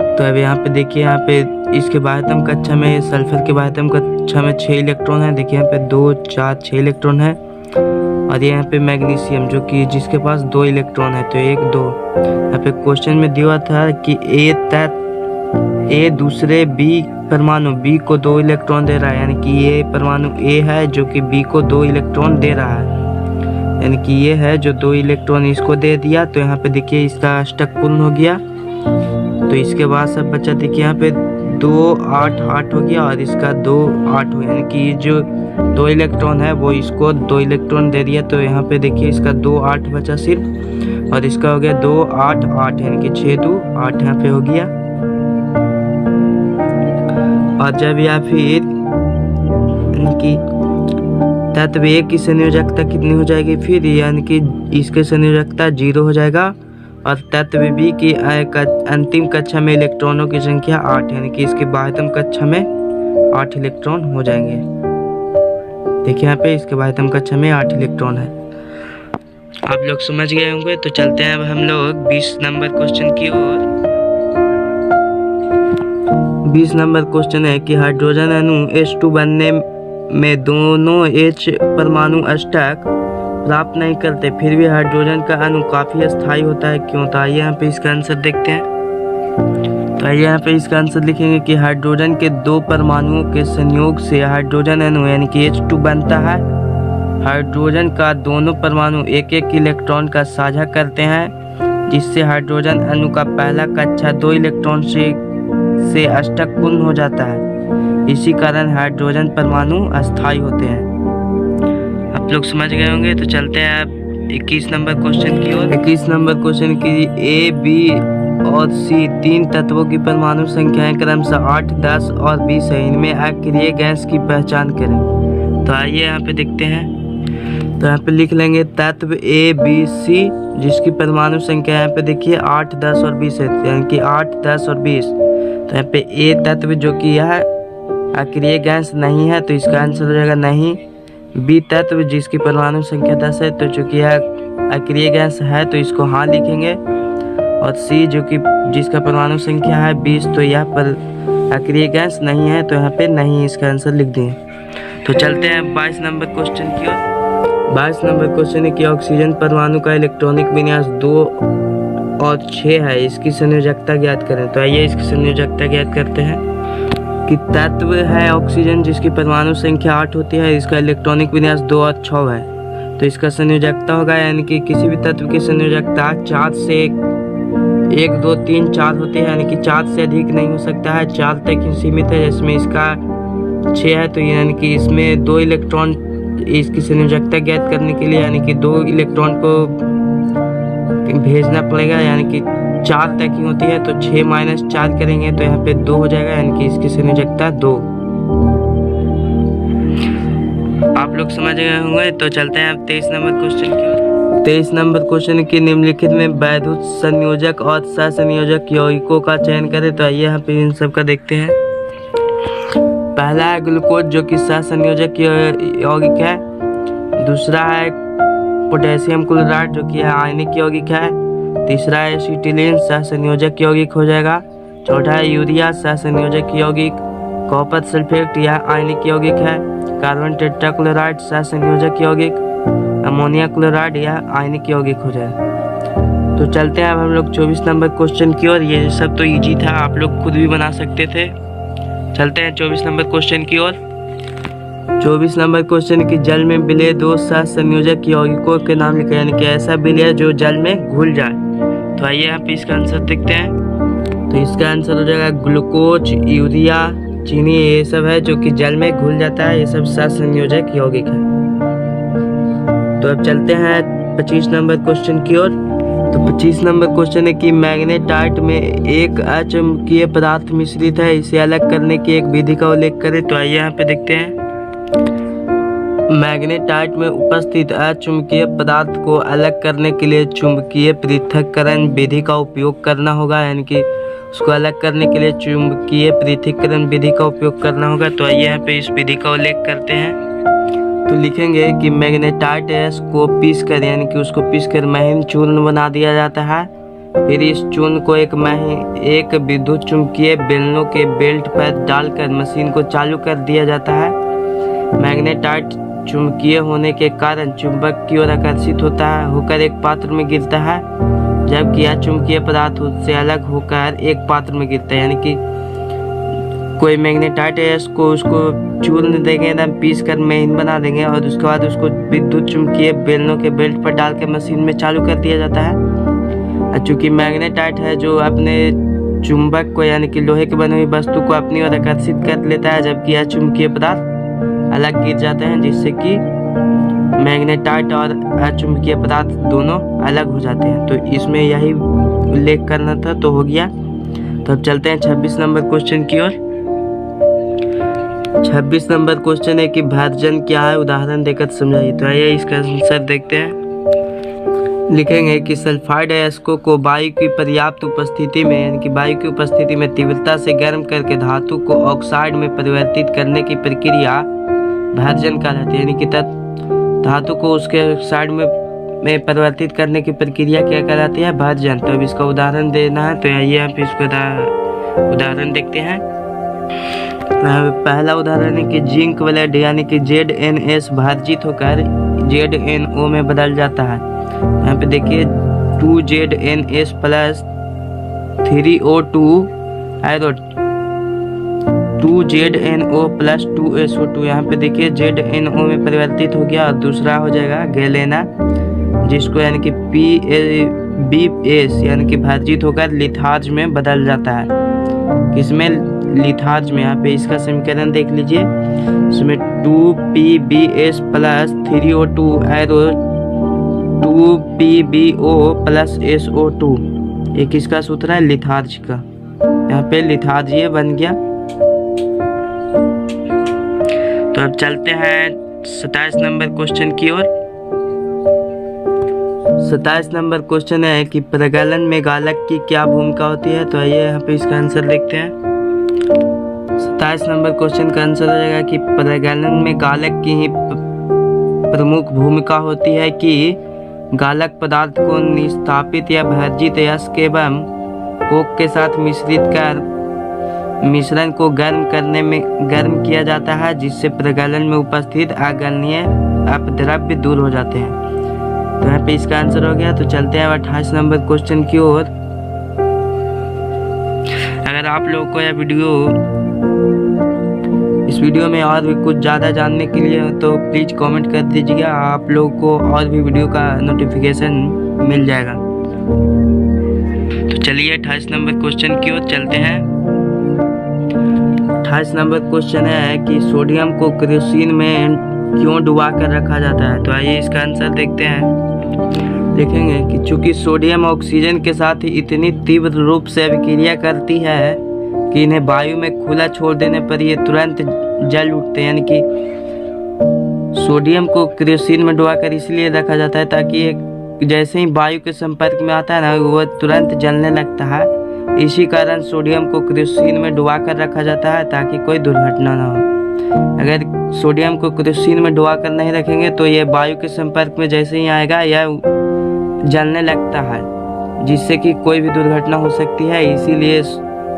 तो अब यहाँ पे देखिए, यहाँ पे इसके बाह्यतम कक्षा में सल्फर के बाह्यतम कक्षा में 6 इलेक्ट्रॉन है। देखिए यहाँ पे 2, 4, 6 इलेक्ट्रॉन है। और यहाँ पे मैग्नीशियम जो कि जिसके पास 2 इलेक्ट्रॉन है, तो 1, 2। यहाँ पे क्वेश्चन में दिया था कि ए दूसरे बी परमाणु बी को 2 इलेक्ट्रॉन दे रहा है, यानी कि ये परमाणु ए है जो कि बी को 2 इलेक्ट्रॉन दे रहा है, यानी कि ये है जो 2 इलेक्ट्रॉन इसको दे दिया। तो यहाँ पे देखिए इसका अष्टक पूर्ण हो गया। तो इसके बाद सब बच्चा देखिए यहाँ पे 2, 8, 8 हो गया और इसका 2, 8 हो, यानी कि जो 2 इलेक्ट्रॉन है वो इसको 2 इलेक्ट्रॉन दे दिया। तो यहाँ पे देखिए इसका 2, 8 बचा सिर्फ, और इसका हो गया 2, 8, 8, यानी कि 6, 2, 8 यहाँ पे हो गया। और जब या फिर यानी कि तत्व ए की संयोजकता कितनी हो जाएगी फिर, यानी कि इसके संयोजकता 0 हो जाएगा। और तत्व बी की अंतिम कक्षा में इलेक्ट्रॉनों की संख्या 8, यानी कि इसकी बाह्यतम कक्षा में 8 इलेक्ट्रॉन हो जाएंगे। देखिए यहाँ पे इसके बाह्यतम कक्षा में 8 इलेक्ट्रॉन है। आप लोग समझ गए होंगे। तो चलते हैं अब हम लोग 20 नंबर क्वेश्चन की ओर। 20 नंबर क्वेश्चन है कि हाइड्रोजन अणु H2 बनने में दोनों H परमाणु अष्टक प्राप्त नहीं करते, फिर भी हाइड्रोजन का अणु काफी अस्थायी होता है, क्यों? तो आइए यहाँ पे इसका आंसर देखते हैं। तो आइए यहाँ पे इसका आंसर लिखेंगे कि हाइड्रोजन के 2 परमाणुओं के संयोग से हाइड्रोजन अणु यानी कि H2 बनता है। हाइड्रोजन का दोनों परमाणु 1-1 इलेक्ट्रॉन का साझा करते हैं, जिससे हाइड्रोजन अणु का पहला कक्षा 2 इलेक्ट्रॉन से अष्टक पूर्ण हो जाता है। इसी कारण हाइड्रोजन परमाणु अस्थायी होते हैं। आप लोग समझ गए होंगे। तो चलते हैं अब 21 नंबर क्वेश्चन की ओर। 21 नंबर क्वेश्चन की ए, बी और सी 3 तत्वों की परमाणु संख्याएं क्रमशः 8, 10 और 20 है। इनमें अक्रिय गैस की पहचान करें। तो आइए यहाँ पे देखते हैं। तो यहाँ पे लिख लेंगे तत्व ए, बी, सी जिसकी परमाणु संख्या यहाँ पे देखिए 8, 10 और 20 है, यानी कि 8, 10 और 20। तो यहाँ पे ए तत्व जो कि यह अक्रिय गैस नहीं है, तो इसका आंसर हो जाएगा नहीं। बी तत्व जिसकी परमाणु संख्या 10 है, तो चूंकि यह अक्रिय गैस है तो इसको हाँ लिखेंगे। और सी जो कि जिसका परमाणु संख्या है 20, तो यह पर अक्रिय गैस नहीं है, तो यहाँ पे नहीं इसका आंसर लिख देंगे। तो चलते हैं 22 नंबर क्वेश्चन की ओर। 22 नंबर क्वेश्चन है कि ऑक्सीजन परमाणु का इलेक्ट्रॉनिक विन्यास 2 और 6 है, इसकी संयोजकता ज्ञात करें। तो आइए इसकी संयोजकता ज्ञात करते हैं कि तत्व है ऑक्सीजन जिसकी परमाणु संख्या 8 होती है, इसका इलेक्ट्रॉनिक विन्यास 2 और 6 है। तो इसका संयोजकता होगा, यानी कि किसी भी तत्व की संयोजकता 4 से 1 2 3 4 होती है, यानी कि 4 से अधिक नहीं हो सकता है, 4 तक ही सीमित है। जिसमें इसका 6 है, तो यानी कि इसमें 2 इलेक्ट्रॉन, इसकी संयोजकता ज्ञात करने के लिए यानी कि 2 इलेक्ट्रॉन को भेजना पड़ेगा, यानी कि 4 तक ही होती है। तो 6 - 4 करेंगे तो यहाँ पे 2 हो जाएगा, यानी कि इसकी संयोजकता 2। आप लोग समझ गए होंगे। तो चलते हैं अब 23 नंबर क्वेश्चन की ओर। 23 नंबर क्वेश्चन की निम्नलिखित में वैद्युत संयोजक और सहसंयोजक यौगिकों का चयन करें। तो आइए यहाँ पे इन सब का देखते हैं। पहला है ग्लूकोज जो कि सहसंयोजक यौगिक है। दूसरा है पोटेशियम क्लोराइड जो कि आयनिक यौगिक है। तीसरा है एसिटिलीन सहसंयोजक यौगिक हो जाएगा। चौथा है यूरिया सहसंयोजक यौगिक। कॉपर सल्फेट यह आयनिक यौगिक है। कार्बन टेट्राक्लोराइड सहसंयोजक यौगिक। अमोनिया क्लोराइड यह आयनिक यौगिक हो जाएगा। तो चलते हैं अब हम लोग 24 नंबर क्वेश्चन की ओर। ये सब तो इजी था, आप लोग खुद भी बना सकते थे। चलते हैं 24 नंबर क्वेश्चन की ओर। 24 नंबर क्वेश्चन की जल में विलय 2 सहसंयोजक यौगिकों के नाम लिखें, यानी कि ऐसा विलय जो जल में घुल जाए। तो आइए यहाँ पे इसका आंसर देखते हैं। तो इसका आंसर हो जाएगा ग्लूकोज, यूरिया, चीनी, ये सब है जो कि जल में घुल जाता है, ये सब सहसंयोजक यौगिक है। तो अब चलते हैं 25 नंबर क्वेश्चन की ओर। तो 25 नंबर क्वेश्चन है कि मैग्नेटाइट में एक अचुंबकीय पदार्थ मिश्रित है, इसे अलग करने की एक विधि का उल्लेख करें। तो आइए यहाँ पे देखते हैं। मैग्नेटाइट में उपस्थित अचुंबकीय पदार्थ को अलग करने के लिए चुंबकीय पृथक्करण विधि का उपयोग करना होगा, यानी कि उसको अलग करने के लिए चुंबकीय पृथक्करण विधि का उपयोग करना होगा। तो आइए यहाँ पे इस विधि का उल्लेख करते हैं। तो लिखेंगे कि मैग्नेटाइट को पीस कर, यानी कि उसको पीस कर महीन चूर्ण बना दिया जाता है। फिर इस चूर्ण को एक विद्युत चुंबकीय बेलनों के बेल्ट पर डालकर मशीन को चालू कर दिया जाता है। मैग्नेटाइट चुंबकीय होने के कारण चुंबक की ओर आकर्षित होता है, होकर एक पात्र में गिरता है, जबकि यह चुंबकीय पदार्थ उससे अलग होकर एक पात्र में गिरता है। यानी कि कोई मैग्नेटाइट है, उसको चूर्ण देंगे, एकदम पीस कर महीन बना देंगे और उसके बाद उसको विद्युत चुंबकीय बेलनों के बेल्ट पर डाल के मशीन में चालू कर दिया जाता है। और चूंकि मैग्नेटाइट है जो अपने चुंबक को, यानी कि लोहे के बनी हुई वस्तु को अपनी ओर आकर्षित कर लेता है, जबकि यह चुंबकीय पदार्थ अलग गिर जाते हैं, जिससे कि मैग्नेटाइट और अचुंबकीय पदार्थ दोनों अलग हो जाते हैं। तो इसमें यही उल्लेख करना था, तो हो गया। तो अब चलते हैं 26 नंबर क्वेश्चन की ओर। 26 नंबर क्वेश्चन है कि भाजन क्या है, उदाहरण देकर समझाइए। तो आइए इसका आंसर देखते हैं। लिखेंगे कि सल्फाइड अयस्कों को वायु की पर्याप्त उपस्थिति में, यानी कि वायु की उपस्थिति में तीव्रता से गर्म करके धातु को ऑक्साइड में परिवर्तित करने की प्रक्रिया भाजन कहलाती है। यानी कि धातु को उसके ऑक्साइड में परिवर्तित करने की प्रक्रिया क्या कहलाती है, भाजन। तो अब इसका उदाहरण देना है, तो आइए आप इसको उदाहरण देखते हैं। पहला उदाहरण है कि जिंक ब्लेड यानी कि ZnS भाजित होकर ZnO में बदल जाता है। यहाँ पे देखिए 2ZnS plus 3O2 arrow 2ZnO plus 2SO2। यहाँ पे देखिए ZnO में परिवर्तित हो गया और दूसरा हो जाएगा गैलेना, जिसको यानी कि PbS यानी कि भाजित होकर लिथार्ज में बदल जाता है। किसमें, लिथार्ज में। यहाँ पे इसका समीकरण देख लीजिए, इसमें 2PbS plus 3O2 arrow 2PbO plus SO2, ये किसका सूत्र है, लिथार्ज का। यहाँ पे लिथार्ज ये बन गया। तो अब चलते हैं 27 नंबर क्वेश्चन की ओर। 27 नंबर क्वेश्चन है कि प्रगलन में गालक की क्या भूमिका होती है। तो आइए यहाँ पे इसका आंसर देखते हैं। 27 नंबर क्वेश्चन का आंसर हो जाएगा कि प्रगलन में गालक की ही प्रमुख भूमिका होती है कि गालक पदार्थ को निस्तापित या भर्जित यस्क एवं कोक के साथ मिश्रित कर मिश्रण को गर्म किया जाता है, जिससे प्रगलन में उपस्थित अगलनीय अपद्रव्य दूर हो जाते हैं। तो यहाँ पे इसका आंसर हो गया। तो चलते हैं 28 नंबर क्वेश्चन की ओर। अगर आप लोगों को इस वीडियो में और भी कुछ ज़्यादा जानने के लिए तो प्लीज़ कमेंट कर दीजिएगा, आप लोगों को और भी वीडियो का नोटिफिकेशन मिल जाएगा। तो चलिए 28 नंबर क्वेश्चन की ओर चलते हैं। 28 नंबर क्वेश्चन है कि सोडियम को केरोसिन में क्यों डुबा कर रखा जाता है। तो आइए इसका आंसर देखते हैं। देखेंगे कि चूंकि सोडियम ऑक्सीजन के साथ ही इतनी तीव्र रूप से अभिक्रिया करती है कि इन्हें वायु में खुला छोड़ देने पर ये तुरंत जल उठते हैं। यानी कि सोडियम को केरोसिन में डुबा कर इसलिए रखा जाता है ताकि जैसे ही वायु के संपर्क में आता है ना, वह तुरंत जलने लगता है। इसी कारण सोडियम को केरोसिन में डुबा कर रखा जाता है ताकि कोई दुर्घटना ना हो। अगर सोडियम को केरोसिन में डुबा कर नहीं रखेंगे तो ये वायु के संपर्क में जैसे ही आएगा यह जलने लगता है, जिससे कि कोई भी दुर्घटना हो सकती है। इसीलिए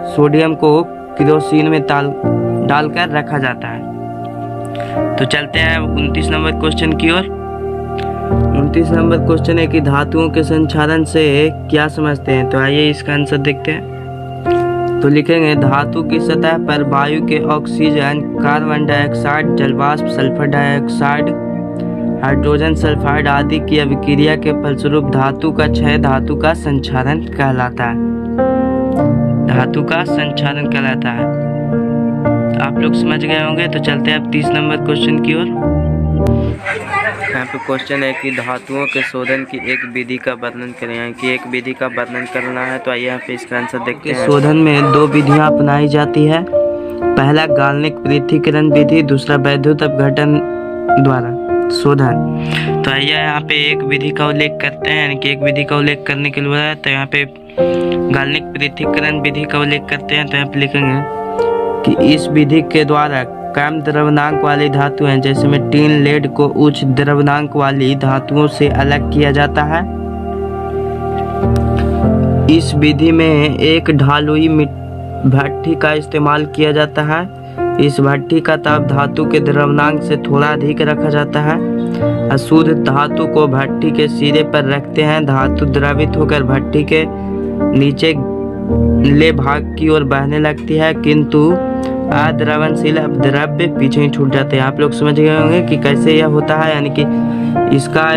सोडियम को केरोसिन में डालकर रखा जाता है। तो चलते हैं 29 नंबर क्वेश्चन की ओर। 29 नंबर क्वेश्चन है कि धातुओं के संचालन से क्या समझते हैं। तो आइए इसका आंसर देखते हैं। तो लिखेंगे धातु की सतह पर वायु के ऑक्सीजन, कार्बन डाइऑक्साइड, जलवाष्प, सल्फर डाइऑक्साइड, हाइड्रोजन सल्फाइड आदि की अभिक्रिया के फलस्वरूप धातु का क्षय धातु का संचालन कहलाता है। धातु का संचालन कहलाता है। आप लोग समझ गए होंगे। तो चलते हैं अब 30 नंबर क्वेश्चन की ओर। यहाँ पे क्वेश्चन है कि धातुओं के शोधन की एक विधि का वर्णन करें। यहाँ की एक विधि का वर्णन करना है। तो आइए यहाँ पे इसका आंसर देखते हैं। शोधन में दो विधियाँ अपनाई जाती है। पहला गाल्वनिक पृथक्करण विधि, दूसरा वैद्युत अपघटन द्वारा शोधन। तो आइए यहाँ पे एक विधि का उल्लेख करते हैं। यानी कि एक विधि का उल्लेख करने के लिए तो यहाँ पे गाल्वनिक पृथक्करण विधि का उल्लेख करते हैं। तो यहाँ पे लिखेंगे कि इस विधि के द्वारा कम द्रव्यनांक वाली धातुएं जैसे में टीन, लेड को उच्च द्रव्यनांक वाली धातुओं से अलग किया जाता है। इस विधि में एक ढालुई भट्ठी का इस्तेमाल किया जाता है। इस भट्ठी का ताप धातु के द्रव्यनांक से थोड़ा अधिक रखा जाता है। अशुद्ध धातु को भट्ठी के सिरे पर रखते हैं। धातु द्रवित होकर भट्ठी के नीचे ले भाग की ओर बहने लगती है, किंतु अद्रवणशील अपद्रव्य पीछे ही छूट जाते हैं। आप लोग समझ गए होंगे कि कैसे यह होता है। यानी कि इसका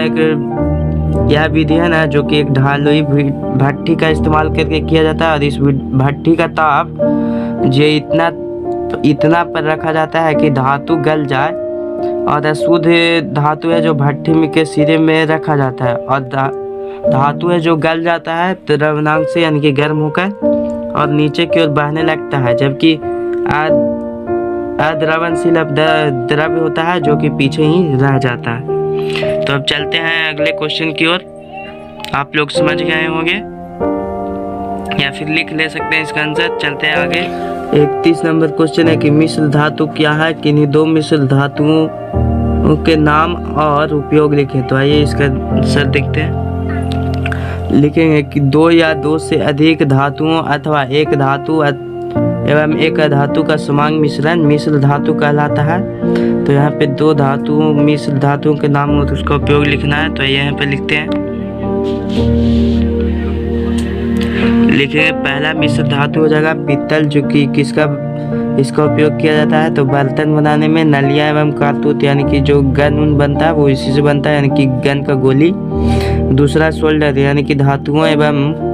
यह विधि है ना, जो कि एक ढालुई भट्ठी का इस्तेमाल करके किया जाता है। और इस भट्ठी का ताप जो इतना पर रखा जाता है कि धातु गल जाए, और अशुद्ध धातु है जो भट्ठी में के सिरे में रखा जाता है, और धातु है जो गल जाता है द्रव्यनांक से, यानी कि गर्म होकर और नीचे की ओर बहने लगता है। जबकि अद्रवणशील द्रव्य होता है जो कि पीछे ही रह जाता है। तो अब चलते हैं अगले क्वेश्चन की ओर। आप लोग समझ गए होंगे या फिर लिख ले सकते हैं इसका आंसर। चलते हैं आगे। 31 नंबर क्वेश्चन है कि मिश्र धातु क्या है। किन्हीं दो मिश्र धातुओं के नाम और उपयोग लिखें। तो आइए इसका आंसर देखते हैं। लिखेंगे कि दो या दो से अधिक धातुओं अथवा एक धातु एवं एक धातु का समांग मिश्रण मिश्र धातु कहलाता है। तो यहाँ पे दो धातुओं मिश्र धातुओं के नाम हो तो उसका उपयोग लिखना है। तो यहाँ पे लिखते हैं। लिखेंगे पहला मिश्र धातु हो जाएगा पीतल, जो कि इसका उपयोग किया जाता है तो बर्तन बनाने में। नलिया एवं कारतूत यानी कि जो गन उन बनता है वो इसी से बनता है, यानी कि गन का गोली। दूसरा सोल्डर यानी कि धातुओं एवं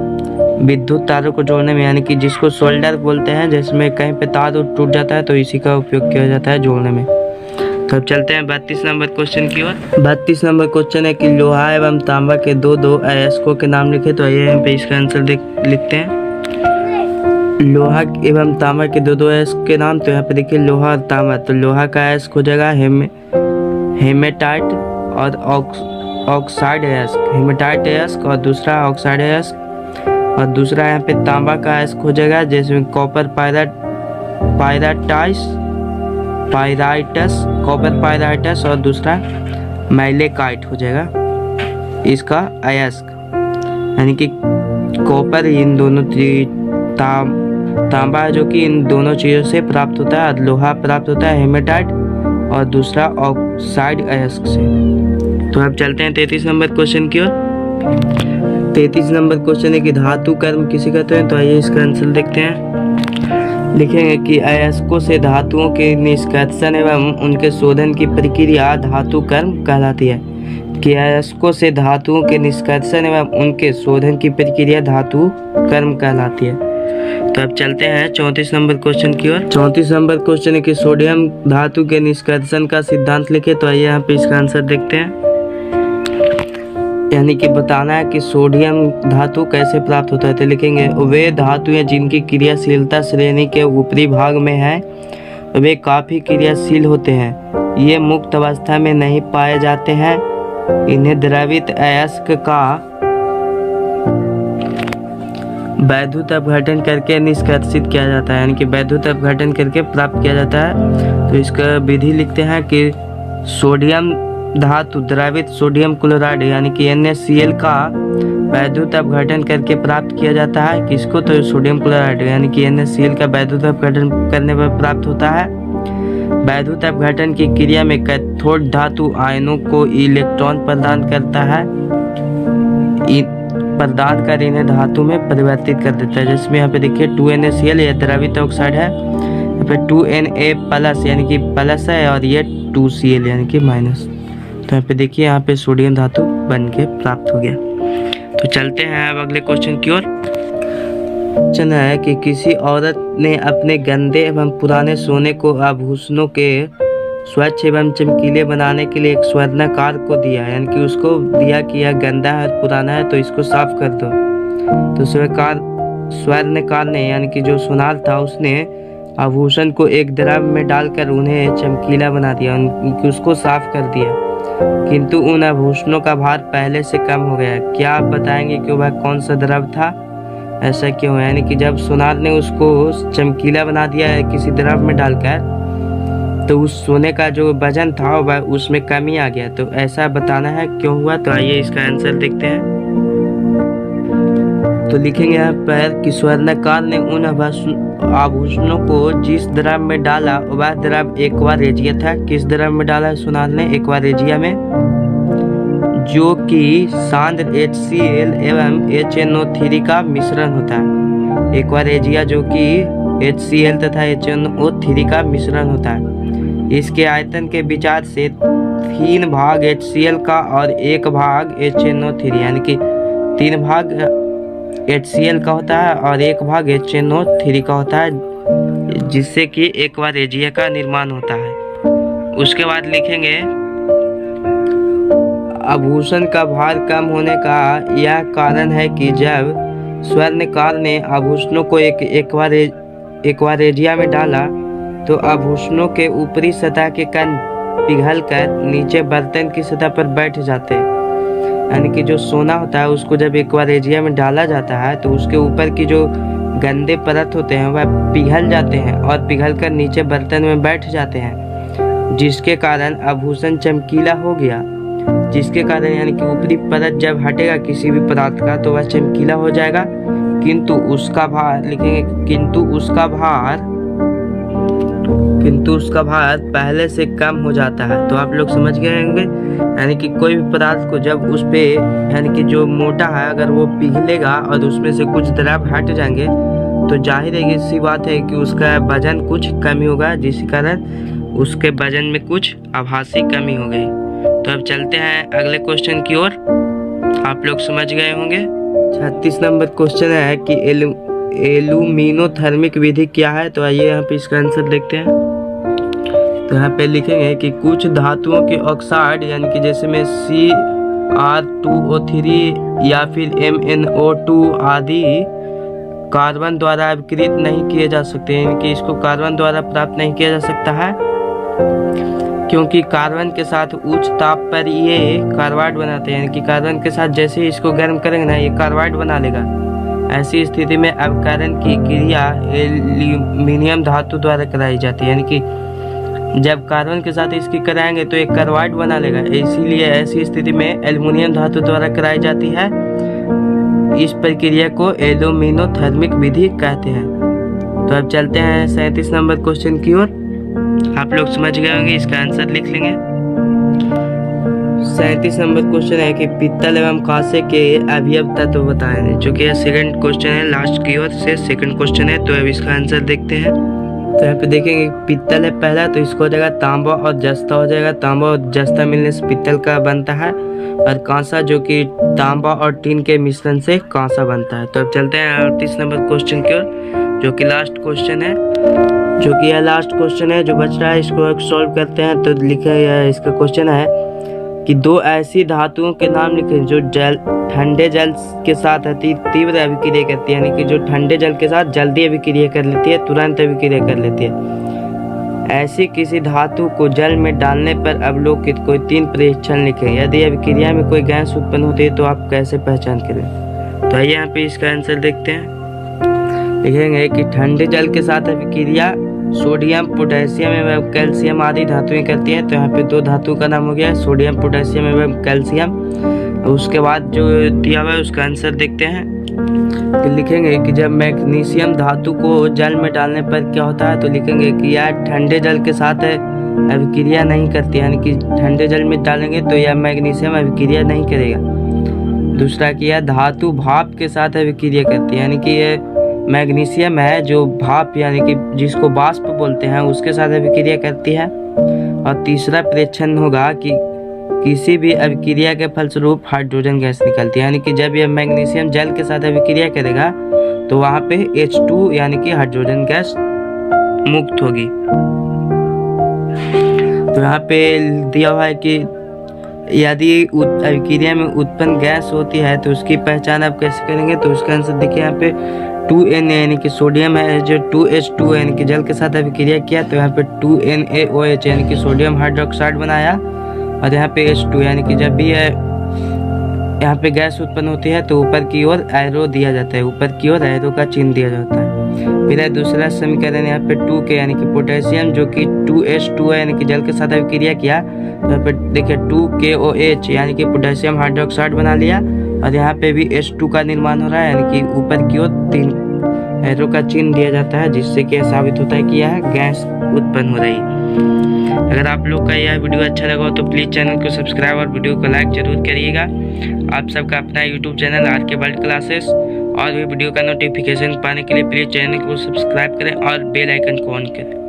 विद्युत तारों को जोड़ने में, यानी कि जिसको सोल्डर बोलते हैं, जिसमें कहीं पे तार टूट जाता है तो इसी का उपयोग किया जाता है जोड़ने में। तो अब चलते हैं 32 नंबर क्वेश्चन की ओर। 32 नंबर क्वेश्चन है कि लोहा एवं तांबा के दो अयस्कों के नाम लिखे। तो आइए यहाँ पे इसका आंसर लिखते हैं। लोहा एवं तांबा के दो अयस्क के नाम। तो यहाँ पे देखिए लोहा और तांबा। तो लोहा का अयस्क हो जाएगा हेमेटाइट और ऑक्साइड अयस्क, हेमेटाइट अयस्क और दूसरा ऑक्साइड अयस्क। और दूसरा यहाँ पे तांबा का अयस्क हो जाएगा जिसमें कॉपर पायराइटस और दूसरा मैलेकाइट हो जाएगा इसका अयस्क। यानी कि कॉपर इन दोनों तांबा है जो कि इन दोनों चीज़ों से प्राप्त होता है, और लोहा प्राप्त होता है हेमेटाइट, और दूसरा ऑक्साइड अयस्क से। तो अब चलते हैं 33 नंबर क्वेश्चन की ओर। 33 नंबर क्वेश्चन है कि धातु कर्म किसे कहते हैं। तो आइए इसका आंसर देखते हैं। लिखेंगे कि अयस्कों से धातुओं के निष्कर्षण एवं उनके शोधन की प्रक्रिया धातु कर्म कहलाती है। कि अयस्कों से धातुओं के निष्कर्षण एवं उनके शोधन की प्रक्रिया धातु कर्म कहलाती है। तो अब चलते हैं 34 नंबर क्वेश्चन की ओर। 34 नंबर क्वेश्चन है कि सोडियम धातु के निष्कर्षण का सिद्धांत लिखे। तो आइए यहाँ पे इसका आंसर देखते हैं। यानी कि बताना है कि सोडियम धातु कैसे प्राप्त होता है। तो लिखेंगे वे धातुएं जिनकी क्रियाशीलता श्रेणी के ऊपरी भाग में है वे काफी क्रियाशील होते हैं। ये मुक्त अवस्था में नहीं पाए जाते हैं। इन्हें द्रवित अयस्क का वैद्युत अपघटन करके निष्कर्षित किया जाता है। यानी कि वैद्युत अपघटन करके प्राप्त किया जाता है। तो इसका विधि लिखते हैं कि सोडियम धातु द्रवित सोडियम क्लोराइड यानी कि NaCl का वैद्युत अपघटन करके प्राप्त किया जाता है। किसको? तो सोडियम क्लोराइड यानी कि NaCl का वैद्युत अपघटन करने पर प्राप्त होता है। वैद्युत अपघटन की क्रिया में कैथोड धातु आयनों को इलेक्ट्रॉन प्रदान करता है, प्रदान कर इन्हें धातु में परिवर्तित कर देता है। जिसमें यहाँ पे देखिए 2NaCl यह द्रवित ऑक्साइड है, यहाँ पे 2Na+ यानी कि प्लस है, और ये 2Cl यानी कि माइनस। तो यहाँ पे देखिए यहाँ पे सोडियम धातु बन के प्राप्त हो गया। तो चलते हैं अब अगले क्वेश्चन की ओर। क्वेश्चन है कि किसी औरत ने अपने गंदे एवं पुराने सोने को आभूषणों के स्वच्छ एवं चमकीले बनाने के लिए एक स्वर्णकार को दिया। यानी कि उसको दिया कि यह गंदा है पुराना है तो इसको साफ कर दो। तो स्वर्णकार ने यानी कि जो सोनार था उसने आभूषण को एक द्रव में डालकर उन्हें चमकीला बना दिया, उसको साफ कर दिया। किंतु उन आभूषणों का भार पहले से कम हो गया। क्या आप बताएंगे कि वह कौन सा द्रव था? ऐसा क्यों? यानी कि जब सोनार ने उसको चमकीला बना दिया है किसी द्रव में डालकर, तो उस सोने का जो वजन था वह उसमें कमी आ गया। तो ऐसा बताना है क्यों हुआ। तो आइए इसका आंसर देखते हैं। तो लिखेंगे यहाँ पर कि स्वर्णकार ने उन आभूषणों को जिस द्रव में डाला वह द्रव एक्वारेजिया था। किस द्रव में डाला है सोनार ने? एक्वारेजिया में, जो कि सांद्र HCl एवं HNO3 का मिश्रण होता है। एक्वारेजिया जो कि HCl तथा HNO3 का मिश्रण होता है। इसके आयतन के विचार से 3 भाग HCl का और 1 भाग HNO3 यानी कि 3 भाग HCl का होता है और 1 भाग HNO3 का होता है, जिससे कि एक्वारेजिया का निर्माण होता है। उसके बाद लिखेंगे आभूषण का भार कम होने का यह कारण है कि जब स्वर्णकार ने आभूषणों को एक्वारेजिया में डाला तो आभूषणों के ऊपरी सतह के कण पिघलकर नीचे बर्तन की सतह पर बैठ जाते हैं। यानी कि जो सोना होता है उसको जब एक्वारेजिया में डाला जाता है तो उसके ऊपर की जो गंदे परत होते हैं वह पिघल जाते हैं और पिघलकर नीचे बर्तन में बैठ जाते हैं, जिसके कारण आभूषण चमकीला हो गया। जिसके कारण यानी कि ऊपरी परत जब हटेगा किसी भी पदार्थ का तो वह चमकीला हो जाएगा। किंतु उसका भार लिखेंगे किंतु उसका भार पहले से कम हो जाता है। तो आप लोग समझ गए होंगे। यानी कि कोई भी पदार्थ को जब उस पे यानी कि जो मोटा है अगर वो पिघलेगा और उसमें से कुछ द्रव हट जाएंगे तो जाहिर है सी बात है कि उसका वजन कुछ कमी होगा, जिस कारण उसके वजन में कुछ आभासी कमी हो गई। तो अब चलते हैं अगले क्वेश्चन की ओर। आप लोग समझ गए होंगे। 36 नंबर क्वेश्चन है कि एल्यूमिनोथर्मिक विधि क्या है। तो आइए यहाँ पे इसका आंसर देखते हैं। तो यहाँ पे लिखेंगे कि कुछ धातुओं के ऑक्साइड यानी कि जैसे में Cr2O3 या फिर MnO2 आदि कार्बन द्वारा अपकृत नहीं किए जा सकते। यानी कि इसको कार्बन द्वारा प्राप्त नहीं किया जा सकता है, क्योंकि कार्बन के साथ उच्च ताप पर ये कार्बाइड बनाते हैं। यानी कि कार्बन के साथ जैसे ही इसको गर्म करेंगे ना ये कार्बाइड बना लेगा। ऐसी स्थिति में अपकरण की क्रिया एल्यूमिनियम धातु द्वारा कराई जाती है। यानी कि जब कार्बन के साथ इसकी कराएंगे तो एक कार्बाइड बना लेगा, इसीलिए ऐसी स्थिति में एल्युमिनियम धातु द्वारा कराई जाती है। इस प्रक्रिया को एल्यूमिनोथर्मिक विधि कहते हैं। तो अब चलते हैं 37 नंबर क्वेश्चन की ओर। आप लोग समझ गए होंगे, इसका आंसर लिख लेंगे। 37 नंबर क्वेश्चन है कि पित्तल एवं कांसे के अवयव तत्व बताएं, जो कि सेकंड क्वेश्चन है, लास्ट की ओर से सेकंड क्वेश्चन है। तो अब इसका आंसर देखते हैं। तो यहाँ पे देखेंगे पित्तल है पहला, तो इसको हो जाएगा तांबा और जस्ता हो जाएगा। तांबा और जस्ता मिलने से पित्तल का बनता है। और कांसा जो कि तांबा और टीन के मिश्रण से कांसा बनता है। तो अब चलते हैं 38 नंबर क्वेश्चन की ओर, जो कि लास्ट क्वेश्चन है, जो कि यह लास्ट क्वेश्चन है जो बच रहा है, इसको सॉल्व करते हैं। तो लिखा है, इसका क्वेश्चन है कि दो ऐसी धातुओं के नाम लिखें जो ठंडे जल के साथ अति तीव्र अभिक्रिया करती है, यानी कि जो ठंडे जल के साथ जल्दी अभिक्रिया कर लेती है, तुरंत अभिक्रिया कर लेती है। ऐसी किसी धातु को जल में डालने पर अवलोकित कोई 3 परीक्षण लिखें। यदि अभिक्रिया में कोई गैस उत्पन्न होती है तो आप कैसे पहचान करें। तो आइए यहाँ पे इसका आंसर देखते हैं। लिखेंगे कि ठंडे जल के साथ अभिक्रिया सोडियम, पोटेशियम एवं कैल्शियम आदि धातुएं करती हैं। तो यहाँ पे 2 धातु का नाम हो गया, सोडियम, पोटेशियम एवं कैल्शियम। उसके बाद जो दिया हुआ है उसका आंसर देखते हैं। तो लिखेंगे कि जब मैग्नीशियम धातु को जल में डालने पर क्या होता है। तो लिखेंगे कि यह ठंडे जल के साथ अभिक्रिया नहीं करती, यानी कि ठंडे जल में डालेंगे तो यह मैग्नीशियम अभिक्रिया नहीं करेगा। दूसरा कि यह धातु भाप के साथ अभिक्रिया करती है, यानी कि ये मैग्नीशियम है जो भाप यानी कि जिसको वाष्प बोलते हैं उसके साथ अभिक्रिया करती है। और तीसरा परीक्षण होगा कि किसी भी अभिक्रिया के फलस्वरूप हाइड्रोजन गैस निकलती है, यानी कि जब यह मैग्नीशियम जल के साथ अभिक्रिया करेगा तो वहाँ पे H2 यानी कि हाइड्रोजन गैस मुक्त होगी। तो यहाँ पे दिया हुआ है कि यदि अभिक्रिया में उत्पन्न गैस होती है तो उसकी पहचान आप कैसे करेंगे। तो उसका आंसर देखिए, यहाँ पे 2Na यानी कि सोडियम है जो 2H2 यानी कि जल के साथ अभिक्रिया किया, तो यहाँ पे 2NaOH यानी कि सोडियम हाइड्रोक्साइड बनाया। और यहाँ पे H2 यानी कि जब भी यहाँ पे गैस उत्पन्न होती है तो ऊपर की ओर एरो दिया जाता है, ऊपर की ओर एरो का चिन्ह दिया जाता है। फिर दूसरा समीकरण यहाँ पे 2K यानी कि पोटेशियम जो कि 2H2 है यानी कि जल के साथ अभिक्रिया किया, तो यहाँ पे देखिए 2KOH यानी कि पोटेशियम हाइड्रोक्साइड बना लिया। और यहाँ पे भी H2 का निर्माण हो रहा है, यानी कि ऊपर की ओर 3 एरो का चिन्ह दिया जाता है, जिससे कि साबित होता है कि यह गैस उत्पन्न हो रही है। अगर आप लोग का यह वीडियो अच्छा लगा हो तो प्लीज़ चैनल को सब्सक्राइब और वीडियो को लाइक जरूर करिएगा। आप सबका अपना YouTube channel RK world classes, और भी वीडियो का नोटिफिकेशन पाने के लिए प्लीज़ चैनल को सब्सक्राइब करें और बेल आइकन को ऑन करें।